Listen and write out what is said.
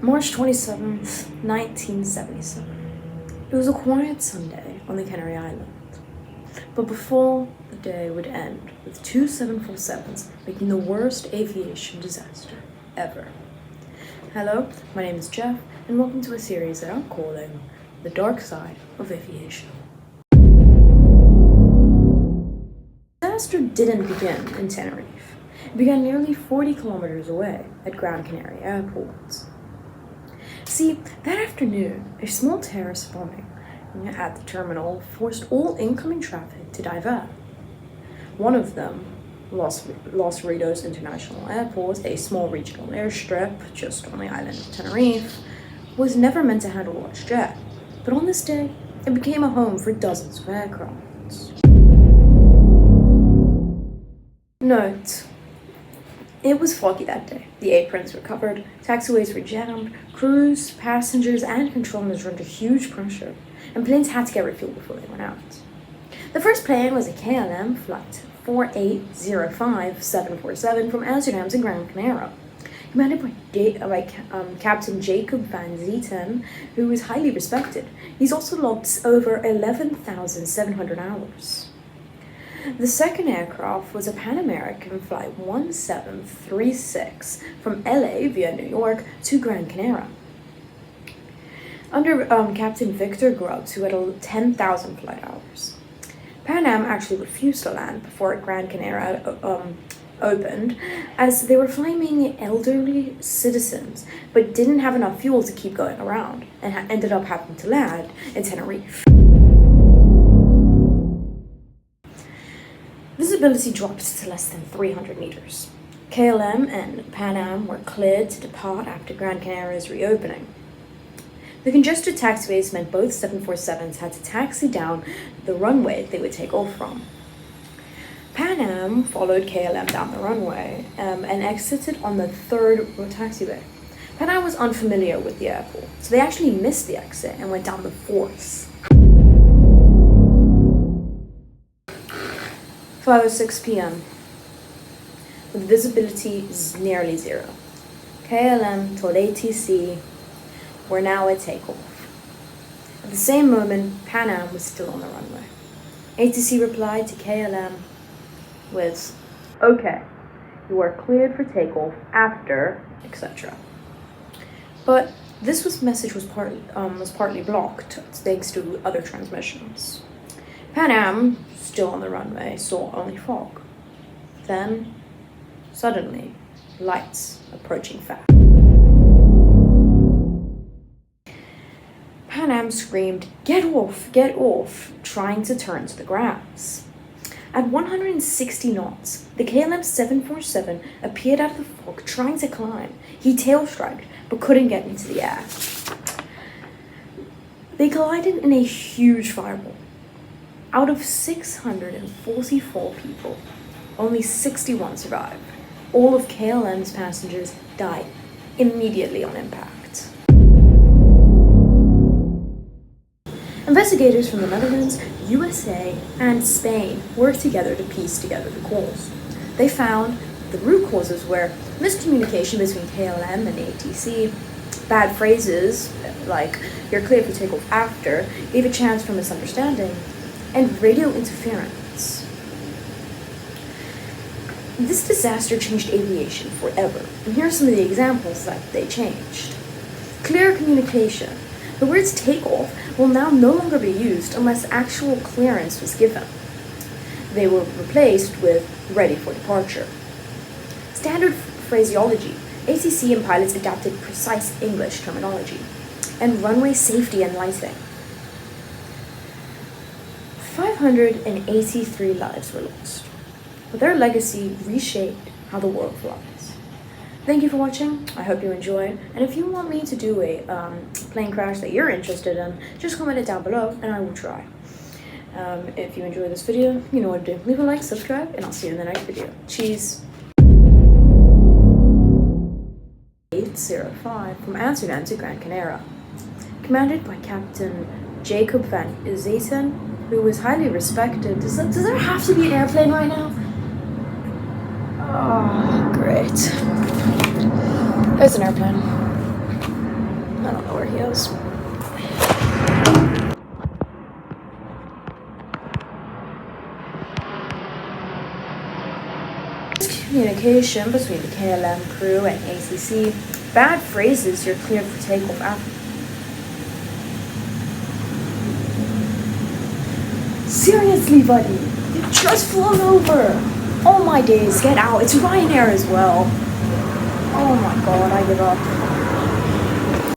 March 27th, 1977. It was a quiet Sunday on the Canary Islands. But before the day would end with two 747s making the worst aviation disaster ever. Hello, my name is Jeff, and welcome to a series that I'm calling The Dark Side of Aviation. The disaster didn't begin in Tenerife. It began nearly 40 kilometers away at Gran Canaria Airport. See, that afternoon, a small terrorist bombing at the terminal forced all incoming traffic to divert. One of them, Los Ritos International Airport, a small regional airstrip just on the island of Tenerife, was never meant to handle large jet, but on this day, it became a home for dozens of aircraft. Note: it was foggy that day. The aprons were covered, taxiways were jammed, crews, passengers, and controllers were under huge pressure, and planes had to get refueled before they went out. The first plane was a KLM flight 4805-747 from Amsterdam to Gran Canaria, commanded by Captain Jacob van Zetten, who was highly respected. He's also logged over 11,700 hours. The second aircraft was a Pan American Flight 1736 from LA via New York to Gran Canaria, under Captain Victor Grubbs, who had 10,000 flight hours. Pan Am actually refused to land before Gran Canaria opened, as they were flying elderly citizens, but didn't have enough fuel to keep going around, and ended up having to land in Tenerife. Visibility dropped to less than 300 meters. KLM and Pan Am were cleared to depart after Gran Canaria's reopening. The congested taxiways meant both 747s had to taxi down the runway they would take off from. Pan Am followed KLM down the runway and exited on the third taxiway. Pan Am was unfamiliar with the airport, so they actually missed the exit and went down the fourth. 5:06 p.m. with visibility nearly zero. KLM told ATC, "We're now at takeoff." At the same moment, Pan Am was still on the runway. ATC replied to KLM with, "Okay, you are cleared for takeoff after, etc." But this message was partly blocked thanks to other transmissions. Pan Am, still on the runway, saw only fog. Then, suddenly, lights approaching fast. Pan Am screamed, "Get off, get off," trying to turn to the grass. At 160 knots, the KLM 747 appeared out of the fog trying to climb. He tail-striked, but couldn't get into the air. They collided in a huge fireball. Out of 644 people, only 61 survived. All of KLM's passengers died immediately on impact. Investigators from the Netherlands, USA, and Spain worked together to piece together the cause. They found the root causes were miscommunication between KLM and ATC, bad phrases like "you're clear for takeoff after" gave a chance for misunderstanding, and radio interference. This disaster changed aviation forever, and here are some of the examples that they changed. Clear communication. The words takeoff will now no longer be used unless actual clearance was given. They were replaced with ready for departure. Standard phraseology. ATC and pilots adapted precise English terminology. And runway safety and lighting. 583 lives were lost, but their legacy reshaped how the world flies. Thank you for watching. I hope you enjoyed, and if you want me to do a plane crash that you're interested in, just comment it down below and I will try. If you enjoyed this video, you know what to do. Leave a like, subscribe, and I'll see you in the next video. Cheese. 805 from Amsterdam to Gran Canaria, commanded by Captain Jacob van Zetten, who was highly respected. Does there have to be an airplane right now? Oh, great. There's an airplane. videos. Communication between the KLM crew and ACC. Bad phrases, you're cleared for takeoff after. Seriously, buddy, you've just flown over. Oh my days, get out. It's Ryanair as well. Oh my god, I give up.